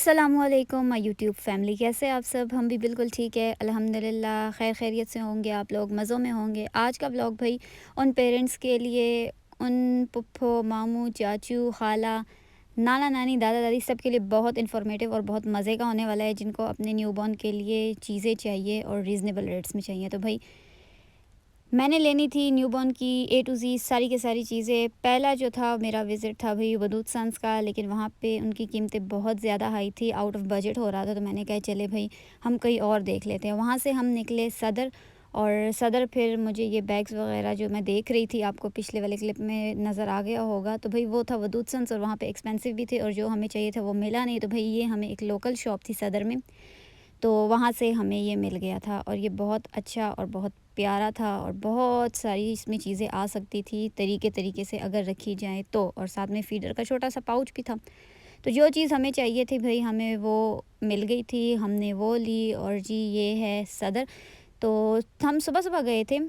अस्सलामुअलैकुम my YouTube family, कैसे आप सब। हम भी बिल्कुल ठीक है अल्हम्दुलिल्लाह। खैर खैरियत से होंगे आप लोग, मज़ों में होंगे। आज का ब्लॉग भाई उन पेरेंट्स के लिए, उन पुप्पो मामू चाचू खाला नाना नानी दादा दादी सब के लिए बहुत इन्फॉर्मेटिव और बहुत मज़े का होने वाला है, जिनको अपने न्यूबॉर्न के लिए चीज़ें चाहिए और रीज़नेबल रेट्स में चाहिए। तो भाई मैंने लेनी थी न्यूबॉर्न की ए टू ज़ी सारी की सारी चीज़ें। पहला जो था मेरा विज़िट था भाई वदूद सन्स का, लेकिन वहाँ पे उनकी कीमतें बहुत ज़्यादा हाई थी, आउट ऑफ बजट हो रहा था। तो मैंने कहा चले भाई हम कहीं और देख लेते हैं। वहाँ से हम निकले सदर, और सदर फिर मुझे ये बैग्स वगैरह जो मैं देख रही थी, आपको पिछले वाले क्लिप में नज़र आ गया होगा, तो भाई वो था वदूद सन्स, और वहाँ पे एक्सपेंसिव भी थे और जो हमें चाहिए था वो मिला नहीं। तो भाई ये हमें एक लोकल शॉप थी सदर में, तो वहाँ से हमें ये मिल गया था, और ये बहुत अच्छा और बहुत प्यारा था, और बहुत सारी इसमें चीज़ें आ सकती थी तरीके तरीके से अगर रखी जाए तो। और साथ में फ़ीडर का छोटा सा पाउच भी था। तो जो चीज़ हमें चाहिए थी भाई हमें वो मिल गई थी, हमने वो ली। और जी ये है सदर। तो हम सुबह सुबह गए थे,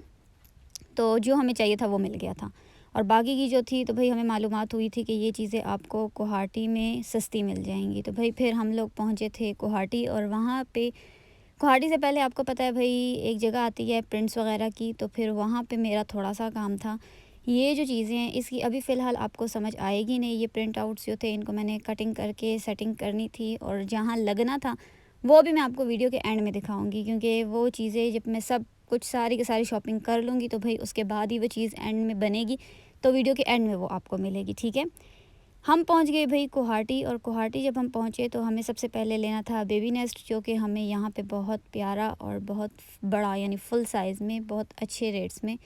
तो जो हमें चाहिए था वो मिल गया था। और बाकी की जो थी तो भाई हमें मालूमात हुई थी कि ये चीज़ें आपको गुवाहाटी में सस्ती मिल जाएंगी। तो भाई फिर हम लोग पहुँचे थे गुवाहाटी, और वहाँ पे गुवाहाटी से पहले आपको पता है भाई एक जगह आती है प्रिंट्स वगैरह की, तो फिर वहाँ पे मेरा थोड़ा सा काम था। ये जो चीज़ें हैं इसकी अभी फ़िलहाल आपको समझ आएगी नहीं। ये प्रिंट आउट्स जो थे इनको मैंने कटिंग करके सेटिंग करनी थी, और जहाँ लगना था वो भी मैं आपको वीडियो के एंड में दिखाऊंगी, क्योंकि वो चीज़ें जब मैं सब कुछ सारी की सारी शॉपिंग कर लूँगी तो भाई उसके बाद ही वो चीज़ एंड में बनेगी, तो वीडियो के एंड में वो आपको मिलेगी, ठीक है। हम पहुंच गए भाई गुवाहाटी, और गुवाहाटी जब हम पहुंचे तो हमें सबसे पहले लेना था बेबी नेस्ट, जो कि हमें यहाँ पे बहुत प्यारा और बहुत बड़ा यानी फुल साइज़ में बहुत अच्छे रेट्स में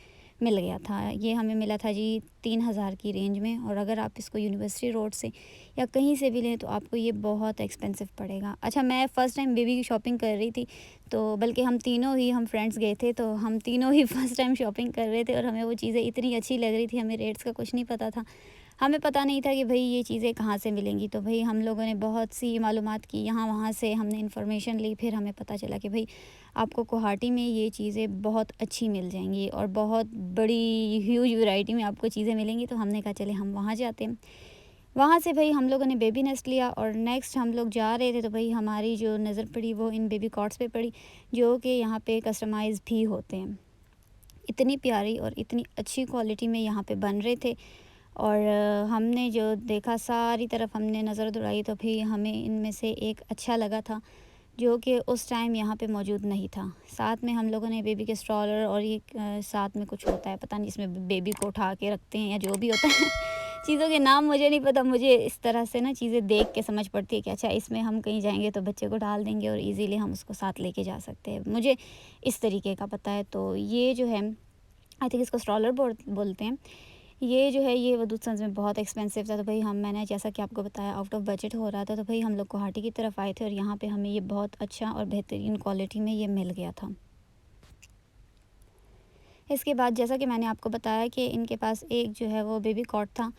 मिल गया था। ये हमें मिला था जी 3000 की रेंज में, और अगर आप इसको यूनिवर्सिटी रोड से या कहीं से भी लें तो आपको ये बहुत एक्सपेंसिव पड़ेगा। अच्छा, मैं फ़र्स्ट टाइम बेबी की शॉपिंग कर रही थी, तो बल्कि हम फ्रेंड्स गए थे, तो हम तीनों ही फ़र्स्ट टाइम शॉपिंग कर रहे थे, और हमें वो चीज़ें इतनी अच्छी लग रही थी, हमें रेट्स का कुछ नहीं पता था। हमें पता नहीं था कि भाई ये चीज़ें कहाँ से मिलेंगी। तो भाई हम लोगों ने बहुत सी मालूमात की, यहाँ वहाँ से हमने इन्फॉर्मेशन ली। फिर हमें पता चला कि भाई आपको गुवाहाटी में ये चीज़ें बहुत अच्छी मिल जाएंगी, और बहुत बड़ी ह्यूज वैरायटी में आपको चीज़ें मिलेंगी। तो हमने कहा चले हम वहाँ जाते हैं। वहाँ से भाई हम लोगों ने बेबी नेस्ट लिया, और नेक्स्ट हम लोग जा रहे थे तो भाई हमारी जो नज़र पड़ी वो इन बेबी कॉट्स पे पड़ी, जो कि यहाँ पे कस्टमाइज़ भी होते हैं। इतनी प्यारी और इतनी अच्छी क्वालिटी में यहाँ पे बन रहे थे। और हमने जो देखा सारी तरफ हमने नज़र दौड़ाई, तो फिर हमें इनमें से एक अच्छा लगा था, जो कि उस टाइम यहाँ पे मौजूद नहीं था। साथ में हम लोगों ने बेबी के स्ट्रॉलर, और ये साथ में कुछ होता है पता नहीं, इसमें बेबी को उठा के रखते हैं या जो भी होता है चीज़ों के नाम मुझे नहीं पता। मुझे इस तरह से ना चीज़ें देख के समझ पड़ती है कि अच्छा इसमें हम कहीं जाएंगे तो बच्चे को डाल देंगे और इजीली हम उसको साथ लेके जा सकते हैं। मुझे इस तरीके का पता है। तो ये जो है आई थिंक इसको स्ट्रॉलर बोलते हैं। ये जो है ये वदूद सन्स में बहुत एक्सपेंसिव था। तो भाई मैंने जैसा कि आपको बताया आउट ऑफ बजट हो रहा था, तो भाई हम लोग गुवाहाटी की तरफ आए थे, और यहाँ पे हमें ये बहुत अच्छा और बेहतरीन क्वालिटी में ये मिल गया था। इसके बाद जैसा कि मैंने आपको बताया कि इनके पास एक जो है वो बेबी कॉट था,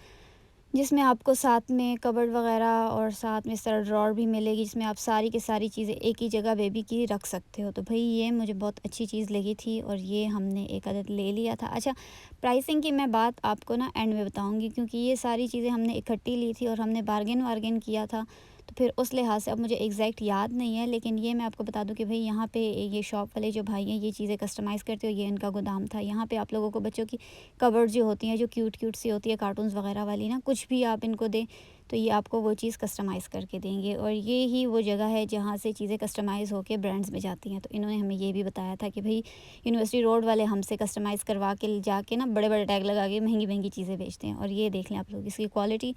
जिसमें आपको साथ में कबर्ड वगैरह और साथ में इस तरह ड्रॉर भी मिलेगी, जिसमें आप सारी की सारी चीज़ें एक ही जगह बेबी की रख सकते हो। तो भाई ये मुझे बहुत अच्छी चीज़ लगी थी, और ये हमने एक अदद ले लिया था। अच्छा, प्राइसिंग की मैं बात आपको ना एंड में बताऊंगी, क्योंकि ये सारी चीज़ें हमने इकट्ठी ली थी और हमने बार्गेन वार्गेन किया था। तो फिर उस लिहाज से अब मुझे एग्जैक्ट याद नहीं है, लेकिन ये मैं आपको बता दूं कि भाई यहाँ पे ये शॉप वाले जो भाई हैं ये चीज़ें कस्टमाइज़ करते हो, ये इनका गोदाम था। यहाँ पे आप लोगों को बच्चों की कवर्ड जो होती हैं, जो क्यूट क्यूट सी होती है कार्टून्स वगैरह वाली ना, कुछ भी आप इनको दें तो ये आपको वो चीज़ कस्टमाइज़ करके देंगे। और ये ही वो जगह है जहाँ से चीज़ें कस्टमाइज़ होकर ब्रांड्स में जाती हैं। तो इन्होंने हमें ये भी बताया था कि भाई यूनिवर्सिटी रोड वाले हमसे कस्टमाइज़ करवा के जाके ना बड़े बड़े टैग लगा के महंगी महंगी चीज़ें बेचते हैं। और ये देख लें आप लोग इसकी क्वालिटी,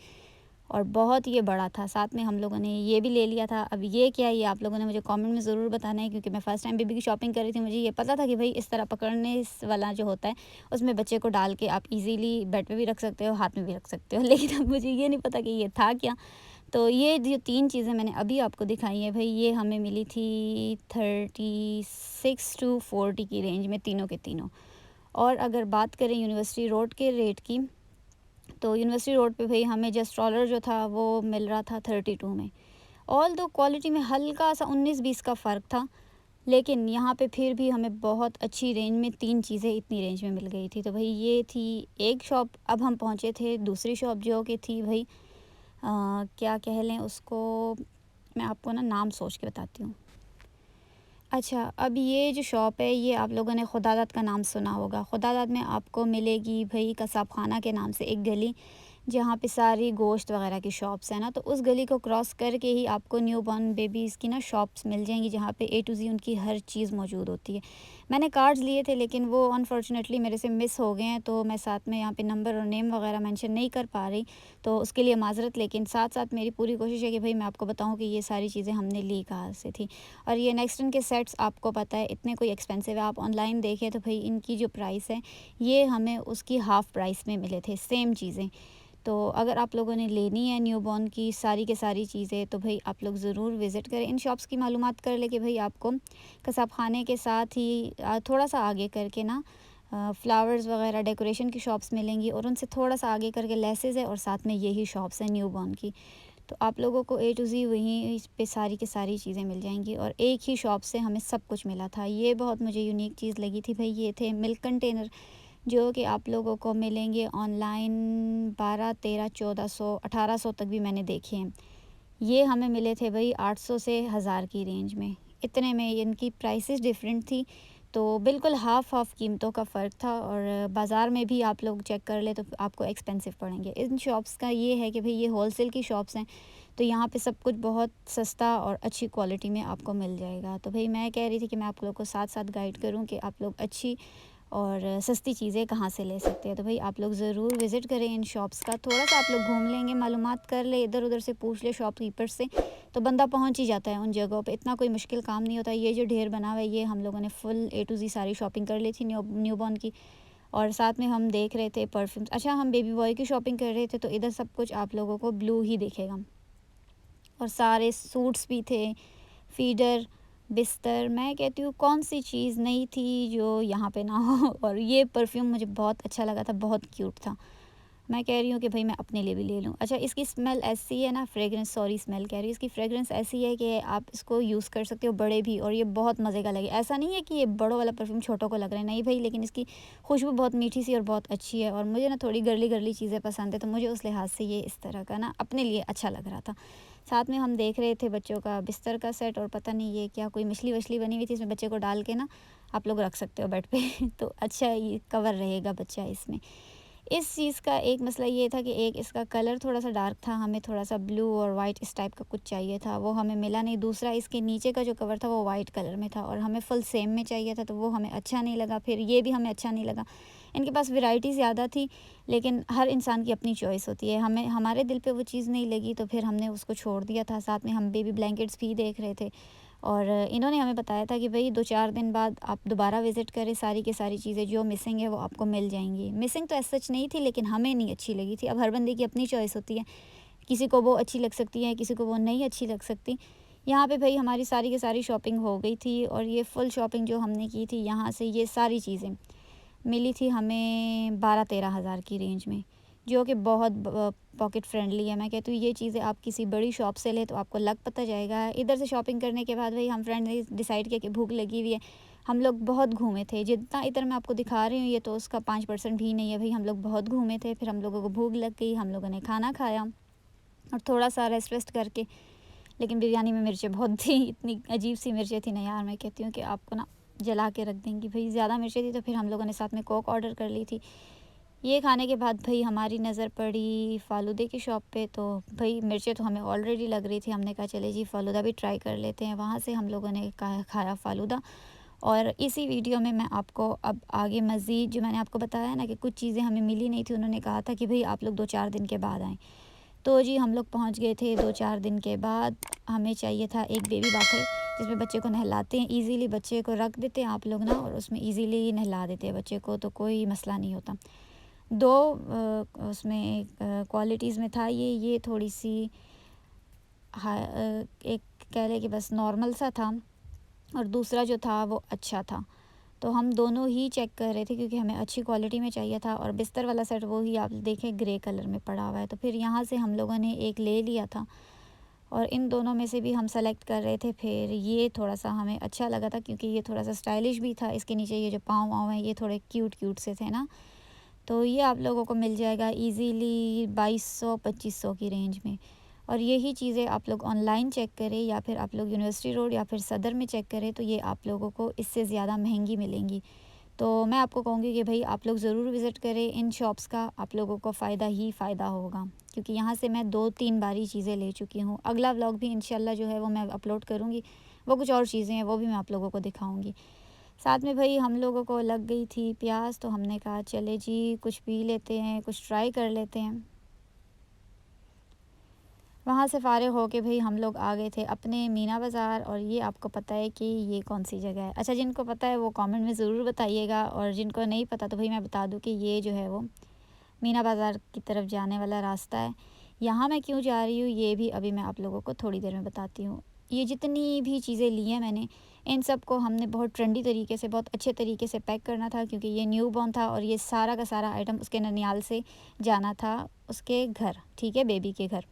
और बहुत ये बड़ा था। साथ में हम लोगों ने ये भी ले लिया था। अब ये क्या है ये आप लोगों ने मुझे कमेंट में ज़रूर बताना है, क्योंकि मैं फ़र्स्ट टाइम बेबी की शॉपिंग कर रही थी। मुझे ये पता था कि भाई इस तरह पकड़ने वाला जो होता है उसमें बच्चे को डाल के आप इजीली बेड पे भी रख सकते हो, हाथ में भी रख सकते हो लेकिन अब मुझे ये नहीं पता कि ये था क्या। तो ये जो 3 चीज़ें मैंने अभी आपको दिखाई हैं भाई, ये हमें मिली थी 36 टू 40 की रेंज में तीनों के तीनों। और अगर बात करें यूनिवर्सिटी रोड के रेट की, तो यूनिवर्सिटी रोड पे भाई हमें जो स्ट्रॉलर जो था वो मिल रहा था 32 में। ऑल दो क्वालिटी में हल्का सा 19-20 का फ़र्क था, लेकिन यहाँ पे फिर भी हमें बहुत अच्छी रेंज में 3 चीज़ें इतनी रेंज में मिल गई थी। तो भाई ये थी एक शॉप। अब हम पहुँचे थे दूसरी शॉप, जो कि थी भाई क्या कह लें उसको, मैं आपको ना नाम सोच के बताती हूँ। अच्छा, अब ये जो शॉप है ये आप लोगों ने खुदादाद का नाम सुना होगा। खुदादाद में आपको मिलेगी भई कसाब खाना के नाम से एक गली, जहाँ पे सारी गोश्त वगैरह की शॉप्स हैं ना, तो उस गली को क्रॉस करके ही आपको न्यू बॉर्न बेबीज़ की ना शॉप्स मिल जाएंगी, जहाँ पे ए टू ज़ी उनकी हर चीज़ मौजूद होती है। मैंने कार्ड्स लिए थे लेकिन वो अनफॉर्चुनेटली मेरे से मिस हो गए हैं, तो मैं साथ में यहाँ पे नंबर और नेम वगैरह मेंशन नहीं कर पा रही, तो उसके लिए माज़रत। लेकिन साथ साथ मेरी पूरी कोशिश है कि भाई मैं आपको बताऊँ कि ये सारी चीज़ें हमने ली कहाँ से थी। और ये नेक्स्टन के सेट्स आपको पता है इतने कोई एक्सपेंसिव है, आप ऑनलाइन देखें तो भाई इनकी जो प्राइस है ये हमें उसकी हाफ़ प्राइस में मिले थे सेम चीज़ें। तो अगर आप लोगों ने लेनी है न्यूबॉर्न की सारी के सारी चीज़ें तो भाई आप लोग ज़रूर विज़िट करें, इन शॉप्स की मालूमात कर ले कि भाई आपको कसाब खाने के साथ ही थोड़ा सा आगे करके ना फ्लावर्स वगैरह डेकोरेशन की शॉप्स मिलेंगी, और उनसे थोड़ा सा आगे करके लेसेस है और साथ में यही शॉप्स हैं न्यूबॉर्न की। तो आप लोगों को ए टू ज़ी वहीं पे सारी की सारी चीज़ें मिल जाएंगी, और एक ही शॉप से हमें सब कुछ मिला था। ये बहुत मुझे यूनिक चीज़ लगी थी भाई। ये थे मिल्क कंटेनर जो कि आप लोगों को मिलेंगे ऑनलाइन 12, 13, 1400, 1800 तक भी मैंने देखे हैं। ये हमें मिले थे भाई 800 से 1000 की रेंज में, इतने में। इनकी प्राइसेस डिफरेंट थी, तो बिल्कुल हाफ़ कीमतों का फ़र्क था, और बाज़ार में भी आप लोग चेक कर ले तो आपको एक्सपेंसिव पड़ेंगे। इन शॉप्स का ये है कि भाई ये होलसेल की शॉप्स हैं, तो यहाँ पे सब कुछ बहुत सस्ता और अच्छी क्वालिटी में आपको मिल जाएगा। तो भाई मैं कह रही थी कि मैं आप लोगों को साथ साथ गाइड करूँ कि आप लोग अच्छी और सस्ती चीज़ें कहाँ से ले सकते हैं। तो भाई आप लोग ज़रूर विज़िट करें इन शॉप्स का, थोड़ा-सा आप लोग घूम लेंगे, मालूमात कर ले, इधर-उधर से पूछ ले शॉपकीपर से, तो बंदा पहुँच ही जाता है उन जगहों पे। इतना कोई मुश्किल काम नहीं होता। ये जो ढेर बना हुआ है ये हम लोगों ने फुल ए टू ज़ी सारी शॉपिंग कर ली थी न्यूबॉर्न की, और साथ में हम देख रहे थे परफ्यूम्स। अच्छा, हम बेबी बॉय की शॉपिंग कर रहे थे, तो इधर सब कुछ आप लोगों को ब्लू ही दिखेगा, और सारे सूट्स भी थे, फीडर, बिस्तर। मैं कहती हूँ कौन सी चीज़ नहीं थी जो यहाँ पे ना हो। और ये परफ्यूम मुझे बहुत अच्छा लगा था, बहुत क्यूट था। मैं कह रही हूँ कि भाई मैं अपने लिए भी ले लूँ। अच्छा, इसकी स्मेल ऐसी है ना, फ्रेग्रेंस, सॉरी स्मेल कह रही हूँ, इसकी फ्रेग्रेंस ऐसी है कि आप इसको यूज़ कर सकते हो बड़े भी, और ये बहुत मज़े का लगे। ऐसा नहीं है कि ये बड़ों वाला परफ्यूम छोटों को लग रहा है, नहीं भाई, लेकिन इसकी खुशबू बहुत मीठी सी और बहुत अच्छी है, और मुझे ना थोड़ी गर्ली गर्ली चीज़ें पसंद है, तो मुझे उस लिहाज से ये इस तरह का ना अपने लिए अच्छा लग रहा था। साथ में हम देख रहे थे बच्चों का बिस्तर का सेट, और पता नहीं ये क्या कोई मछली वछली बनी हुई थी, इसमें बच्चे को डाल के ना आप लोग रख सकते हो बेड पे तो अच्छा ये कवर रहेगा बच्चा इसमें। इस चीज़ का एक मसला ये था कि एक इसका कलर थोड़ा-सा डार्क था, हमें थोड़ा-सा ब्लू और वाइट इस टाइप का कुछ चाहिए था, वो हमें मिला नहीं। दूसरा, इसके नीचे का जो कवर था वो वाइट कलर में था, और हमें फुल सेम में चाहिए था, तो वो हमें अच्छा नहीं लगा। फिर ये भी हमें अच्छा नहीं लगा। इनके पास वैरायटी ज़्यादा थी, लेकिन हर इंसान की अपनी चॉइस होती है। हमें हमारे दिल पे वो चीज़ नहीं लगी, तो फिर हमने उसको छोड़ दिया था। साथ में हम बेबी ब्लैंकेट्स भी देख रहे थे, और इन्होंने हमें बताया था कि भई 2-4 दिन बाद आप दोबारा विज़िट करें, सारी की सारी चीज़ें जो मिसिंग है वो आपको मिल जाएँगी। मिसिंग तो एज़ सच नहीं थी, लेकिन हमें नहीं अच्छी लगी थी। अब हर बंदे की अपनी चॉइस होती है, किसी को वो अच्छी लग सकती है, किसी को वो नहीं अच्छी लग सकती। यहाँ पे भई हमारी सारी की सारी शॉपिंग हो गई थी, और ये फुल शॉपिंग जो हमने की थी यहाँ से, ये सारी चीज़ें मिली थी हमें 12-13 हज़ार की रेंज में, जो कि बहुत पॉकेट फ्रेंडली है। मैं कहती हूँ ये चीज़ें आप किसी बड़ी शॉप से लें तो आपको लग पता जाएगा। इधर से शॉपिंग करने के बाद भाई हम फ्रेंड ने डिसाइड किया कि भूख लगी हुई है, हम लोग बहुत घूमे थे। जितना इधर मैं आपको दिखा रही हूँ ये तो उसका 5% भी नहीं है भाई। हम लोग बहुत घूमे थे, फिर हम लोगों को भूख लग गई, हम लोगों ने खाना खाया और थोड़ा सा रेस्ट वेस्ट करके, लेकिन बिरयानी में मिर्चें बहुत थी, इतनी अजीब सी मिर्चें थी ना यार, मैं कहती हूँ कि आपको ना जला के रख देंगी भाई, ज़्यादा मिर्चें थी। तो फिर हम लोगों ने साथ में कोक ऑर्डर कर ली थी। ये खाने के बाद भाई हमारी नज़र पड़ी फ़ालूदे की शॉप पे, तो भाई मिर्चें तो हमें ऑलरेडी लग रही थी। हमने कहा चले जी फ़ालूदा भी ट्राई कर लेते हैं। वहाँ से हम लोगों ने खाया फ़ालूदा, और इसी वीडियो में मैं आपको अब आगे मज़ीद जो मैंने आपको बताया ना कि कुछ चीज़ें हमें मिली नहीं थी, उन्होंने कहा था कि भाई आप लोग 2-4 दिन के बाद आएँ। तो जी हम लोग पहुँच गए थे 2-4 दिन के बाद। हमें चाहिए था एक बेबी बाथर, जिसमें बच्चे को नहलाते हैं ईज़िली, बच्चे को रख देते हैं आप लोग ना, और उसमें ईज़िली नहला देते हैं बच्चे को, तो कोई मसला नहीं होता। 2 उसमें क्वालिटीज़ में था ये थोड़ी-सी एक कह लें कि बस नॉर्मल सा था, और दूसरा जो था वो अच्छा था। तो हम दोनों ही चेक कर रहे थे क्योंकि हमें अच्छी क्वालिटी में चाहिए था, और बिस्तर वाला सेट वो ही आप देखें ग्रे कलर में पड़ा हुआ है। तो फिर यहाँ से हम लोगों ने एक ले लिया था, और इन दोनों में से भी हम सेलेक्ट कर रहे थे। फिर ये थोड़ा-सा हमें अच्छा लगा था क्योंकि ये थोड़ा-सा स्टाइलिश भी था। इसके नीचे ये जो पाँव-वाँव हैं ये थोड़े क्यूट-क्यूट से थे ना। तो ये आप लोगों को मिल जाएगा ईज़िली 2200-2500 की रेंज में। और यही चीज़ें आप लोग ऑनलाइन चेक करें या फिर आप लोग यूनिवर्सिटी रोड या फिर सदर में चेक करें तो ये आप लोगों को इससे ज़्यादा महंगी मिलेंगी। तो मैं आपको कहूँगी कि भाई आप लोग ज़रूर विज़िट करें इन शॉप्स का, आप लोगों को फ़ायदा ही फ़ायदा होगा, क्योंकि यहाँ से मैं 2-3 बारी चीज़ें ले चुकी हूँ। अगला व्लॉग भी इंशाल्लाह जो है वो मैं अपलोड करूँगी, वो कुछ और चीज़ें हैं वो भी मैं आप लोगों को दिखाऊँगी। साथ में भाई हम लोगों को लग गई थी प्यास, तो हमने कहा चले जी कुछ पी लेते हैं, कुछ ट्राई कर लेते हैं। वहाँ से फ़ारिग होके भाई हम लोग आ गए थे अपने मीना बाज़ार, और ये आपको पता है कि ये कौन सी जगह है। अच्छा, जिनको पता है वो कमेंट में ज़रूर बताइएगा, और जिनको नहीं पता तो भाई मैं बता दूँ कि ये जो है वो मीना बाज़ार की तरफ जाने वाला रास्ता है। यहाँ मैं क्यों जा रही हूँ ये भी अभी मैं आप लोगों को थोड़ी देर में बताती हूँ। ये जितनी भी चीज़ें ली हैं मैंने, इन सब को हमने बहुत ट्रेंडी तरीके से, बहुत अच्छे तरीके से पैक करना था, क्योंकि ये न्यू बॉर्न था और ये सारा का सारा आइटम उसके ननियाल से जाना था उसके घर, ठीक है, बेबी के घर।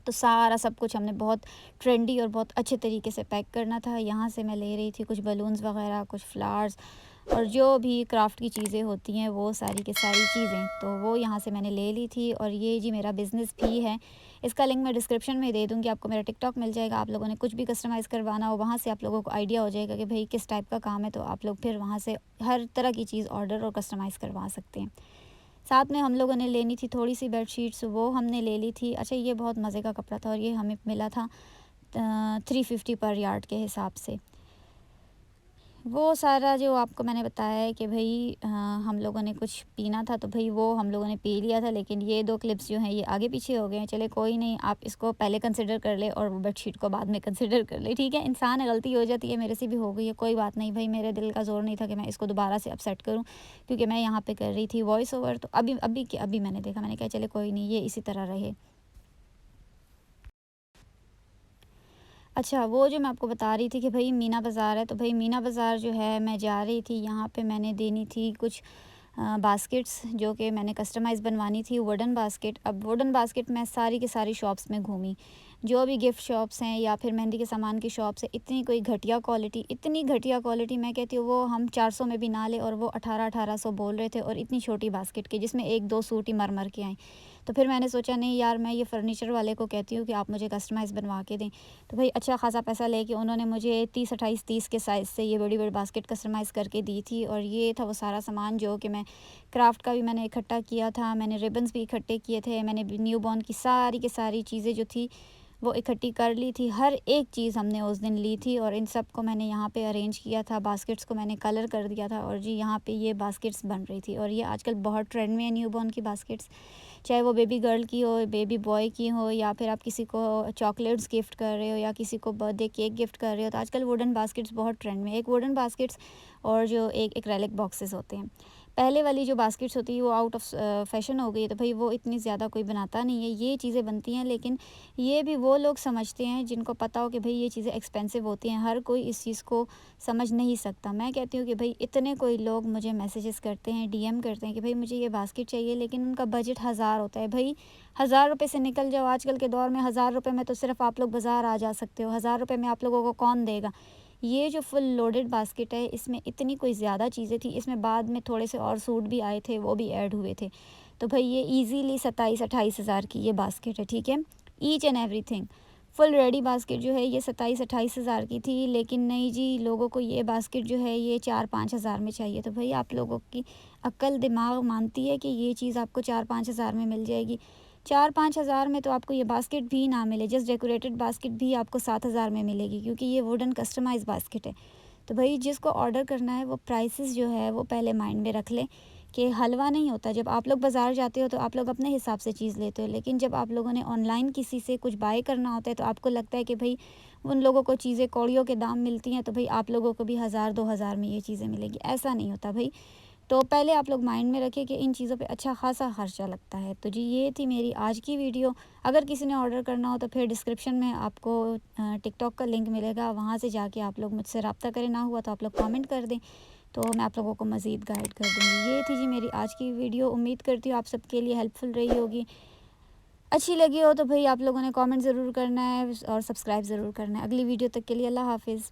तो सारा सब कुछ हमने बहुत ट्रेंडी और बहुत अच्छे तरीके से पैक करना था। यहाँ से मैं ले रही थी कुछ बलून्स वगैरह, कुछ फ्लावर्स, और जो भी क्राफ्ट की चीज़ें होती हैं वो सारी की सारी चीज़ें, तो वो यहाँ से मैंने ले ली थी। और ये जी मेरा बिज़नेस भी है, इसका लिंक मैं डिस्क्रिप्शन में दे दूँगी, आपको मेरा टिकटॉक मिल जाएगा। आप लोगों ने कुछ भी कस्टमाइज़ करवाना हो वहाँ से आप लोगों को आइडिया हो जाएगा कि भाई किस टाइप का काम है, तो आप लोग फिर वहाँ से हर तरह की चीज़ ऑर्डर और कस्टमाइज़ करवा सकते हैं। साथ में हम लोगों ने लेनी थी थोड़ी सी बेडशीट्स, वो हमने ले ली थी। अच्छा, ये बहुत मज़े का कपड़ा था और ये हमें मिला था 350 पर यार्ड के हिसाब से। वो सारा जो आपको मैंने बताया है कि भाई हम लोगों ने कुछ पीना था, तो भाई वो हम लोगों ने पी लिया था, लेकिन ये 2 क्लिप्स जो हैं ये आगे पीछे हो गए हैं। चले कोई नहीं, आप इसको पहले कंसिडर कर ले और बेडशीट को बाद में कंसिडर कर ले, ठीक है। इंसान है, गलती हो जाती है, मेरे से भी हो गई है, कोई बात नहीं भाई। मेरे दिल का ज़ोर नहीं था कि मैं इसको दोबारा से अपसेट करूँ, क्योंकि मैं यहाँ पे कर रही थी वॉइस ओवर। तो अभी मैंने देखा, मैंने कहा चले कोई नहीं, ये इसी तरह रहे। अच्छा, वो जो मैं आपको बता रही थी कि भई मीना बाज़ार है, तो भई मीना बाज़ार जो है मैं जा रही थी, यहाँ पे मैंने देनी थी कुछ बास्केट्स, जो कि मैंने कस्टमाइज़ बनवानी थी वुडन बास्केट। अब वुडन बास्केट मैं सारी की सारी शॉप्स में घूमी, जो भी गिफ्ट शॉप्स हैं या फिर मेहंदी के सामान की शॉप्स है, इतनी कोई घटिया क्वालिटी, इतनी घटिया क्वालिटी, मैं कहती हूँ वो हम 400 में भी ना लें, और वो 1800 बोल रहे थे, और इतनी छोटी बास्केट की जिसमें 1-2 सूट ही मर के आए। तो फिर मैंने सोचा नहीं यार, मैं ये फ़र्नीचर वाले को कहती हूँ कि आप मुझे कस्टमाइज़ बनवा के दें। तो भाई अच्छा ख़ासा पैसा लेके उन्होंने मुझे 30-28-30 के साइज़ से ये बड़ी-बड़ी बास्केट कस्टमाइज़ करके दी थी। और ये था वो सारा सामान जो कि मैं क्राफ्ट का भी मैंने इकट्ठा किया था, मैंने रिबन्स भी इकट्ठे किए थे, मैंने न्यू बॉर्न की सारी चीज़ें जो थी वो इकट्ठी कर ली थी। हर एक चीज़ हमने उस दिन ली थी, और इन सब को मैंने यहाँ पे अरेंज किया था, बास्केट्स को मैंने कलर कर दिया था, और जी यहाँ पे ये बास्केट्स बन रही थी। और ये आजकल बहुत ट्रेंड में है न्यू बॉर्न की बास्केट्स, चाहे वो बेबी गर्ल की हो, बेबी बॉय की हो, या फिर आप किसी को चॉकलेट्स गिफ्ट कर रहे हो या किसी को बर्थडे केक गिफ्ट कर रहे हो, तो आजकल वुडन बास्केट्स बहुत ट्रेंड में है। एक वुडन बास्केट्स और जो एक एक्रेलिक बॉक्सेस होते हैं, पहले वाली जो बास्केट्स होती है वो आउट ऑफ फैशन हो गई है, तो भाई वो इतनी ज़्यादा कोई बनाता नहीं है। ये चीज़ें बनती हैं, लेकिन ये भी वो लोग समझते हैं जिनको पता हो कि भाई ये चीज़ें एक्सपेंसिव होती हैं। हर कोई इस चीज़ को समझ नहीं सकता। मैं कहती हूँ कि भाई इतने कोई लोग मुझे मैसेजेस करते हैं, डीएम करते हैं कि भाई मुझे ये बास्केट चाहिए, लेकिन उनका बजट 1000 होता है। भाई 1000 रुपये से निकल जाओ, आजकल के दौर में 1000 रुपये में तो सिर्फ आप लोग बाज़ार आ जा सकते हो। 1000 रुपये में आप लोगों को कौन देगा। ये जो फुल लोडेड बास्केट है, इसमें इतनी कोई ज़्यादा चीज़ें थी, इसमें बाद में थोड़े से और सूट भी आए थे, वो भी ऐड हुए थे। तो भाई ये ईज़िली 27-28 हज़ार की ये बास्केट है, ठीक है। Each and everything full ready basket जो है ये 27-28 हज़ार की थी, लेकिन नहीं जी, लोगों को ये बास्केट जो है ये 4-5 हज़ार में चाहिए। तो भाई आप लोगों की अक्ल दिमाग मानती है कि ये चीज़ आपको 4-5 हज़ार में मिल जाएगी। 4-5 हज़ार में तो आपको ये बास्केट भी ना मिले, जस्ट डेकोरेटेड बास्केट भी आपको 7 हज़ार में मिलेगी, क्योंकि ये वुडन कस्टमाइज़ बास्केट है। तो भाई जिसको ऑर्डर करना है वो प्राइसेस जो है वो पहले माइंड में रख लें कि हलवा नहीं होता। जब आप लोग बाज़ार जाते हो तो आप लोग अपने हिसाब से चीज़ लेते हो, लेकिन जब आप लोगों ने ऑनलाइन किसी से कुछ बाय करना होता है तो आपको लगता है कि भाई उन लोगों को चीज़ें कौड़ियों के दाम मिलती हैं, तो भाई आप लोगों को भी 1000-2000 में ये चीज़ें मिलेगी, ऐसा नहीं होता भाई। तो पहले आप लोग माइंड में रखें कि इन चीज़ों पे अच्छा खासा खर्चा लगता है। तो जी ये थी मेरी आज की वीडियो। अगर किसी ने ऑर्डर करना हो तो फिर डिस्क्रिप्शन में आपको टिकटॉक का लिंक मिलेगा, वहाँ से जाके आप लोग मुझसे रब्ता करें, ना हुआ तो आप लोग कमेंट कर दें, तो मैं आप लोगों को मज़ीद गाइड कर दूँगी। ये थी जी मेरी आज की वीडियो, उम्मीद करती हूँ आप सबके लिए हेल्पफुल रही होगी। अच्छी लगी हो तो भाई आप लोगों ने कमेंट ज़रूर करना है और सब्सक्राइब ज़रूर करना है। अगली वीडियो तक के लिए अल्लाह हाफ़िज़।